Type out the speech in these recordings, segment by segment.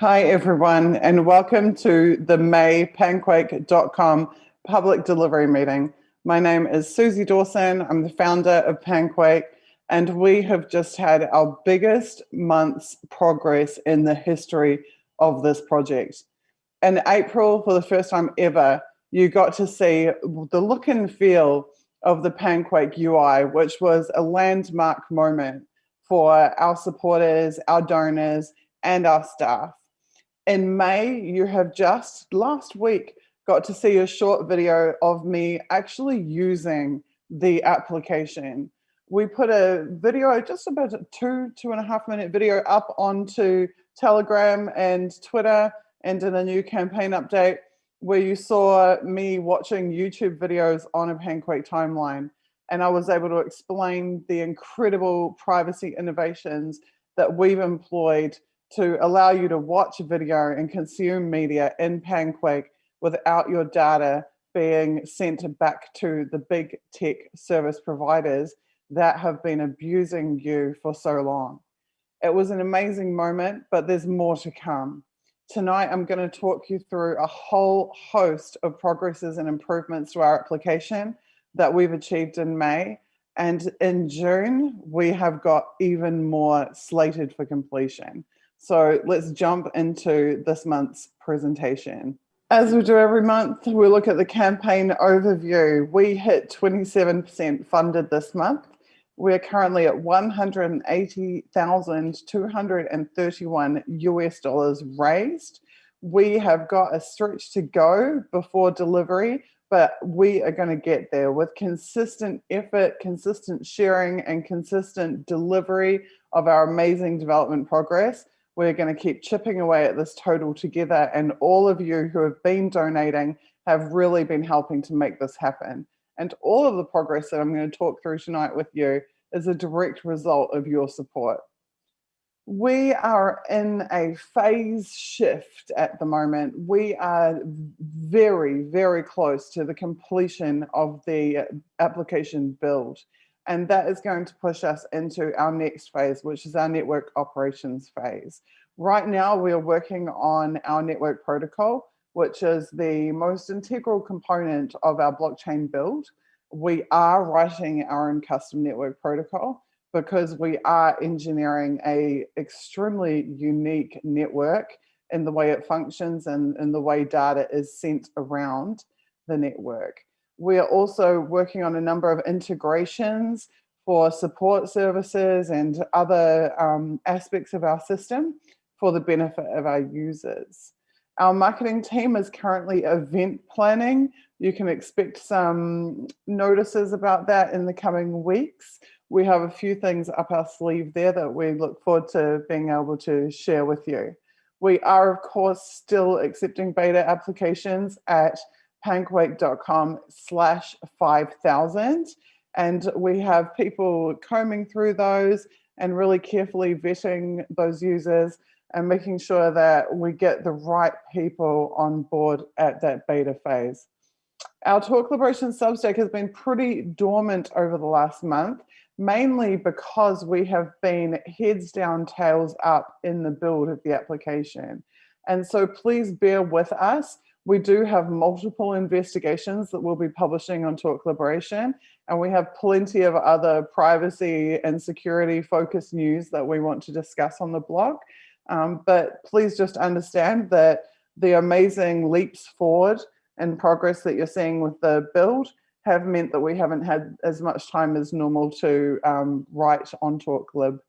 Hi, everyone, and welcome to the Panquake.com public delivery meeting. My name is Suzie Dawson. I'm the founder of Panquake, and we have just had our biggest month's progress in the history of this project. In April, for the first time ever, you got to see the look and feel of the Panquake UI, which was a landmark moment for our supporters, our donors, and our staff. In May, you have just last week got to see a short video of me actually using the application. We put a video, just about a 2.5 minute video up onto Telegram and Twitter, and in a new campaign update where you saw me watching YouTube videos on a Panquake timeline. And I was able to explain the incredible privacy innovations that we've employed to allow you to watch video and consume media in Panquake without your data being sent back to the big tech service providers that have been abusing you for so long. It was an amazing moment, but there's more to come. Tonight, I'm going to talk you through a whole host of progresses and improvements to our application that we've achieved in May. And in June, we have got even more slated for completion. So let's jump into this month's presentation. As we do every month, we look at the campaign overview. We hit 27% funded this month. We're currently at $180,231 US raised. We have got a stretch to go before delivery, but we are going to get there with consistent effort, consistent sharing, and consistent delivery of our amazing development progress. We're going to keep chipping away at this total together, and all of you who have been donating have really been helping to make this happen. And all of the progress that I'm going to talk through tonight with you is a direct result of your support. We are in a phase shift at the moment. We are very, very close to the completion of the application build. And that is going to push us into our next phase, which is our network operations phase. Right now, we are working on our network protocol, which is the most integral component of our blockchain build. We are writing our own custom network protocol because we are engineering an extremely unique network in the way it functions and in the way data is sent around the network. We are also working on a number of integrations for support services and other aspects of our system for the benefit of our users. Our marketing team is currently event planning. You can expect some notices about that in the coming weeks. We have a few things up our sleeve there that we look forward to being able to share with you. We are, of course, still accepting beta applications at panquake.com/5000. And we have people combing through those and really carefully vetting those users and making sure that we get the right people on board at that beta phase. Our Talk Liberation Substack has been pretty dormant over the last month, mainly because we have been heads down, tails up in the build of the application. And so please bear with us. We do have multiple investigations that we'll be publishing on Talk Liberation, and we have plenty of other privacy and security focused news that we want to discuss on the blog. But please just understand that the amazing leaps forward and progress that you're seeing with the build have meant that we haven't had as much time as normal to write on Talk Lib.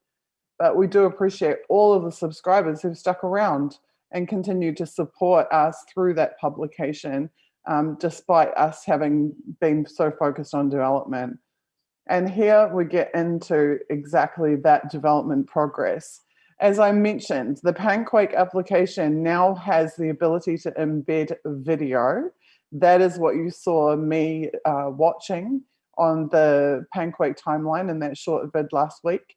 But we do appreciate all of the subscribers who've stuck around and continue to support us through that publication, despite us having been so focused on development. And here we get into exactly that development progress. As I mentioned, the Panquake application now has the ability to embed video. That is what you saw me watching on the Panquake timeline in that short vid last week.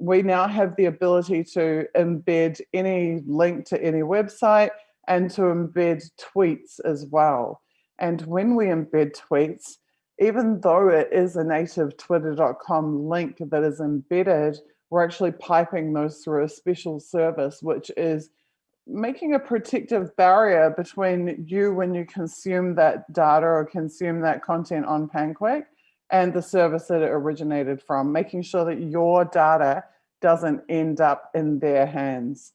We now have the ability to embed any link to any website and to embed tweets as well. And when we embed tweets, even though it is a native twitter.com link that is embedded, we're actually piping those through a special service, which is making a protective barrier between you when you consume that data or consume that content on Panquake and the service that it originated from, making sure that your data doesn't end up in their hands.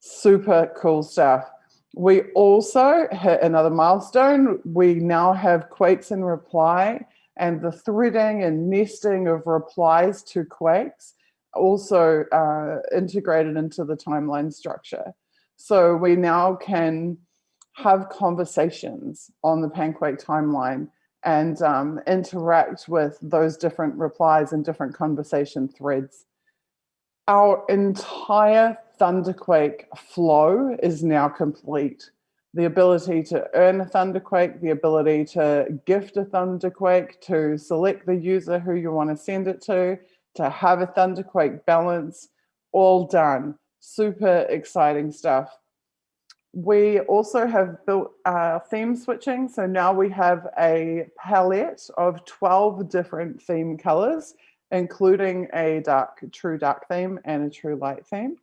Super cool stuff. We also hit another milestone. We now have quakes in reply, and the threading and nesting of replies to quakes also integrated into the timeline structure. So we now can have conversations on the Panquake timeline and interact with those different replies and different conversation threads. Our entire Thunderquake flow is now complete. The ability to earn a Thunderquake, the ability to gift a Thunderquake, to select the user who you want to send it to have a Thunderquake balance, all done. Super exciting stuff. We also have built theme switching. So now we have a palette of 12 different theme colors, including a true dark theme and a true light theme.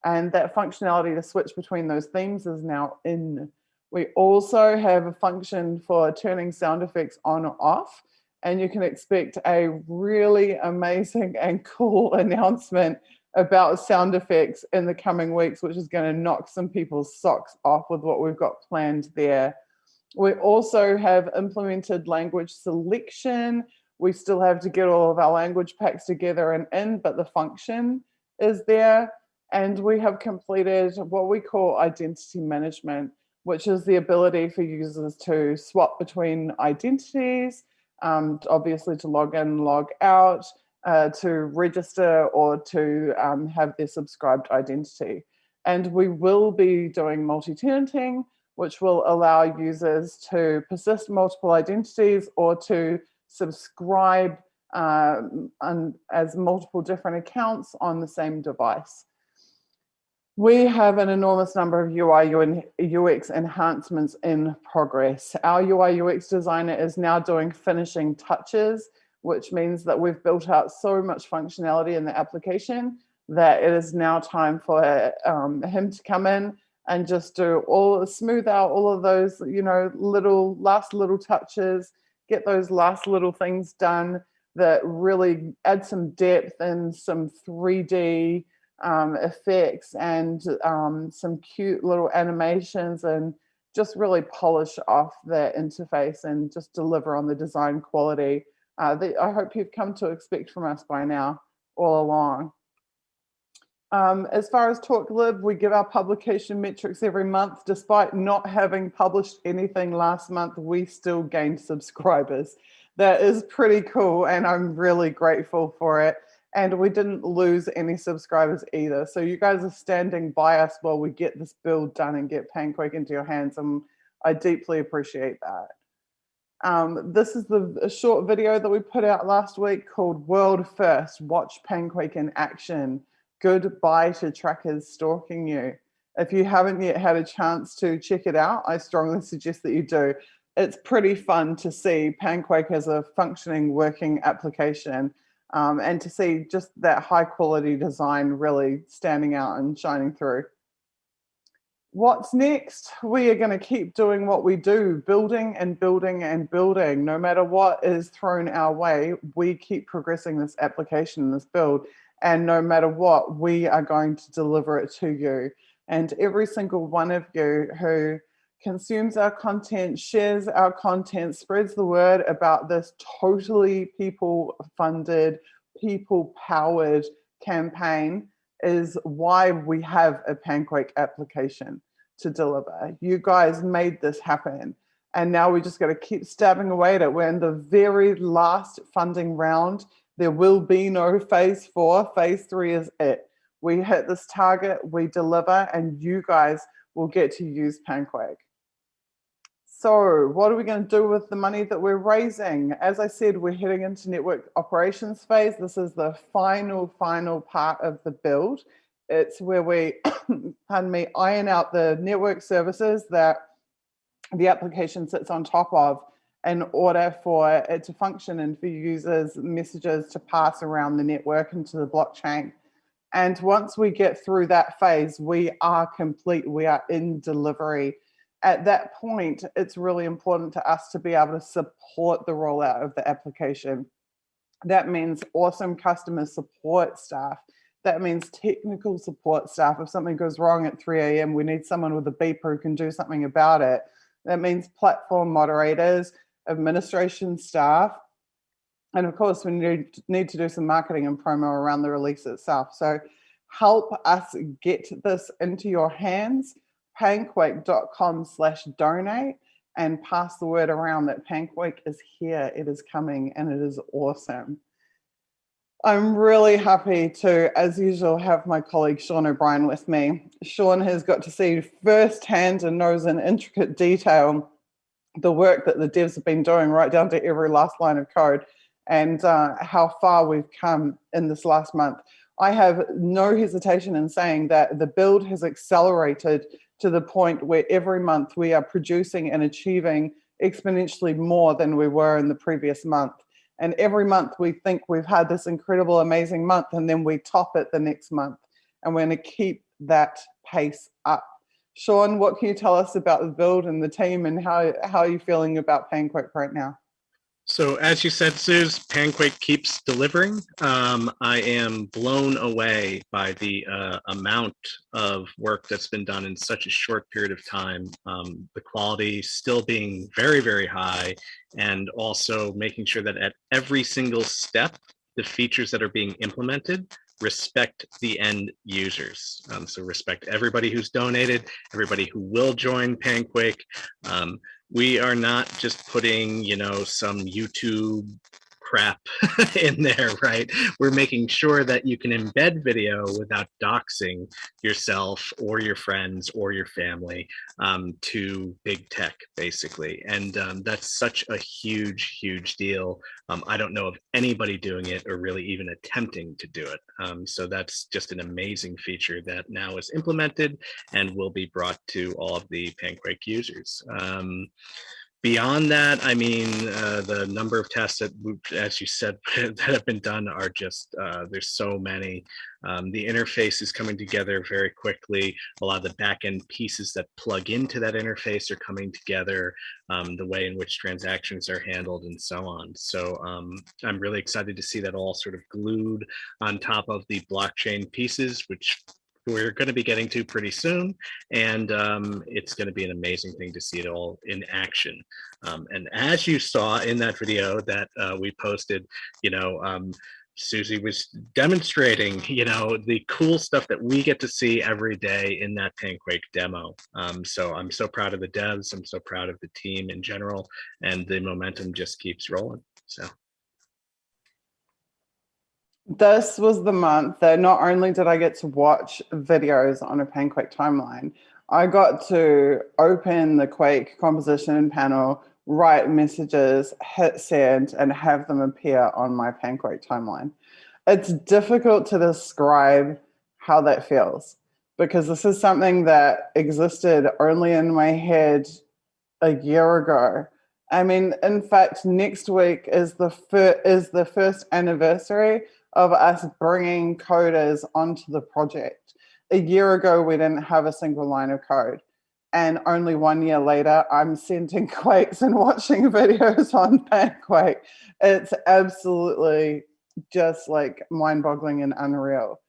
And that functionality to switch between those themes is now in. We also have a function for turning sound effects on or off. And you can expect a really amazing and cool announcement about sound effects in the coming weeks, which is going to knock some people's socks off with what we've got planned there. We also have implemented language selection. We still have to get all of our language packs together and in, but the function is there. And we have completed what we call identity management, which is the ability for users to swap between identities, obviously to log in, log out, to register or to have their subscribed identity. And we will be doing multi-tenanting, which will allow users to persist multiple identities or to subscribe as multiple different accounts on the same device. We have an enormous number of UI and UX enhancements in progress. Our UI UX designer is now doing finishing touches, which means that we've built out so much functionality in the application that it is now time for him to come in and just smooth out all of those, last little touches, get those last little things done that really add some depth and some 3D effects and some cute little animations, and just really polish off that interface and just deliver on the design quality that I hope you've come to expect from us by now all along. As far as TalkLib, we give our publication metrics every month. Despite not having published anything last month, we still gained subscribers. That is pretty cool, and I'm really grateful for it. And we didn't lose any subscribers either. So you guys are standing by us while we get this build done and get Panquake into your hands, and I deeply appreciate that. This is a short video that we put out last week called World First, Watch Panquake in Action. Goodbye to trackers stalking you. If you haven't yet had a chance to check it out, I strongly suggest that you do. It's pretty fun to see Panquake as a functioning, working application, and to see just that high quality design really standing out and shining through. What's next? We are going to keep doing what we do, building and building and building. No matter what is thrown our way, we keep progressing this application, this build. And no matter what, we are going to deliver it to you. And every single one of you who consumes our content, shares our content, spreads the word about this totally people-funded, people-powered campaign is why we have a Panquake application to deliver. You guys made this happen. And now we just got to keep stabbing away at it. We're in the very last funding round. There will be no phase 4. Phase 3 is it. We hit this target, we deliver, and you guys will get to use Panquake. So what are we going to do with the money that we're raising? As I said, we're heading into network operations phase. This is the final part of the build. It's where we, pardon me, iron out the network services that the application sits on top of in order for it to function and for users' messages to pass around the network into the blockchain. And once we get through that phase, we are complete, we are in delivery. At that point, it's really important to us to be able to support the rollout of the application. That means awesome customer support staff. That means technical support staff. If something goes wrong at 3 a.m., we need someone with a beeper who can do something about it. That means platform moderators, administration staff, and of course, we need to do some marketing and promo around the release itself. So help us get this into your hands, panquake.com/donate, and pass the word around that Panquake is here, it is coming, and it is awesome. I'm really happy to, as usual, have my colleague Sean O'Brien with me. Sean has got to see firsthand and knows in intricate detail the work that the devs have been doing right down to every last line of code, and how far we've come in this last month. I have no hesitation in saying that the build has accelerated to the point where every month we are producing and achieving exponentially more than we were in the previous month. And every month we think we've had this incredible, amazing month, and then we top it the next month. And we're going to keep that pace up. Sean, what can you tell us about the build and the team, and how are you feeling about Panquake right now? So as you said, Suze, Panquake keeps delivering. I am blown away by the amount of work that's been done in such a short period of time. The quality still being very, very high, and also making sure that at every single step, the features that are being implemented respect the end users. So respect everybody who's donated, everybody who will join Panquake. We are not just putting, some YouTube crap in there, right? We're making sure that you can embed video without doxing yourself or your friends or your family to big tech, basically. And that's such a huge, huge deal. I don't know of anybody doing it or really even attempting to do it. So that's just an amazing feature that now is implemented and will be brought to all of the Panquake users. Beyond that, I mean, the number of tests that, as you said, that have been done are just, there's so many. The interface is coming together very quickly. A lot of the back-end pieces that plug into that interface are coming together, the way in which transactions are handled and so on. So I'm really excited to see that all sort of glued on top of the blockchain pieces, which we're going to be getting to pretty soon, and it's going to be an amazing thing to see it all in action. And as you saw in that video that we posted, Suzie was demonstrating, the cool stuff that we get to see every day in that Panquake demo. So I'm so proud of the devs. I'm so proud of the team in general, and the momentum just keeps rolling. So. This was the month that not only did I get to watch videos on a Panquake timeline, I got to open the Quake composition panel, write messages, hit send, and have them appear on my Panquake timeline. It's difficult to describe how that feels, because this is something that existed only in my head a year ago. I mean, in fact, next week is the first anniversary of us bringing coders onto the project. A year ago, we didn't have a single line of code. And only 1 year later, I'm sending Quakes and watching videos on Panquake. It's absolutely just like mind-boggling and unreal.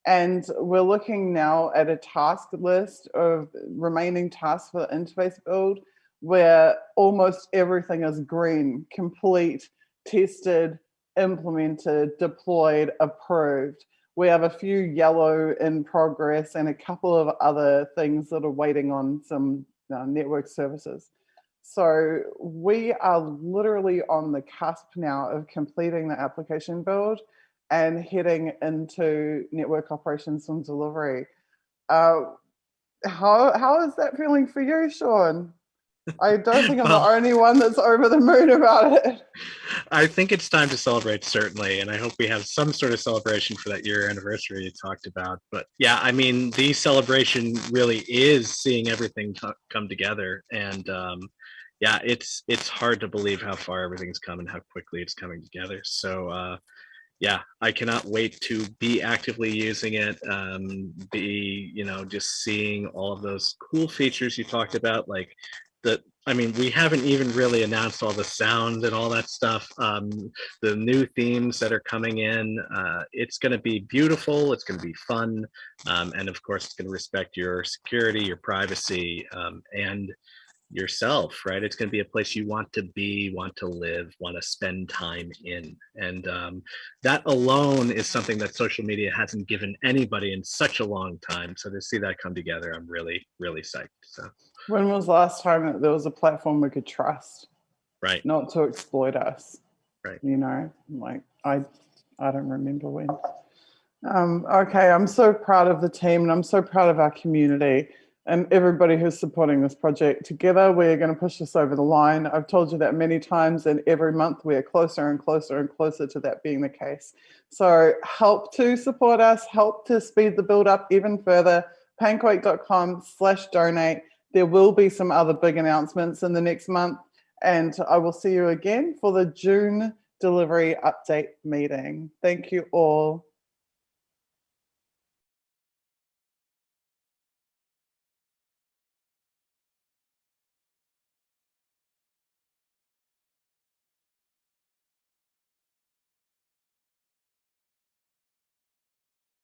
And we're looking now at a task list of remaining tasks for the interface build, where almost everything is green, complete, tested, implemented, deployed, approved. We have a few yellow in progress and a couple of other things that are waiting on some network services. So we are literally on the cusp now of completing the application build and heading into network operations and delivery. How is that feeling for you, Sean? I don't think I'm the only one that's over the moon about it. I think it's time to celebrate, certainly, and I hope we have some sort of celebration for that year anniversary you talked about. But yeah, I mean, the celebration really is seeing everything come together, and yeah, it's hard to believe how far everything's come and how quickly it's coming together. So Yeah, I cannot wait to be actively using it. Just seeing all of those cool features you talked about, like I mean, we haven't even really announced all the sound and all that stuff. The new themes that are coming in, it's going to be beautiful. It's going to be fun. And of course, it's going to respect your security, your privacy, and yourself, right? It's going to be a place you want to be, want to live, want to spend time in. And that alone is something that social media hasn't given anybody in such a long time. So to see that come together, I'm really, really psyched. So, When was the last time that there was a platform we could trust, right, not to exploit us? right. You know, like I don't remember when. Okay, I'm so proud of the team and I'm so proud of our community and everybody who's supporting this project. Together, we're going to push this over the line. I've told you that many times, and every month we are closer and closer and closer to that being the case. So help to support us, help to speed the build up even further. Panquake.com/donate. There will be some other big announcements in the next month, and I will see you again for the June delivery update meeting. Thank you all.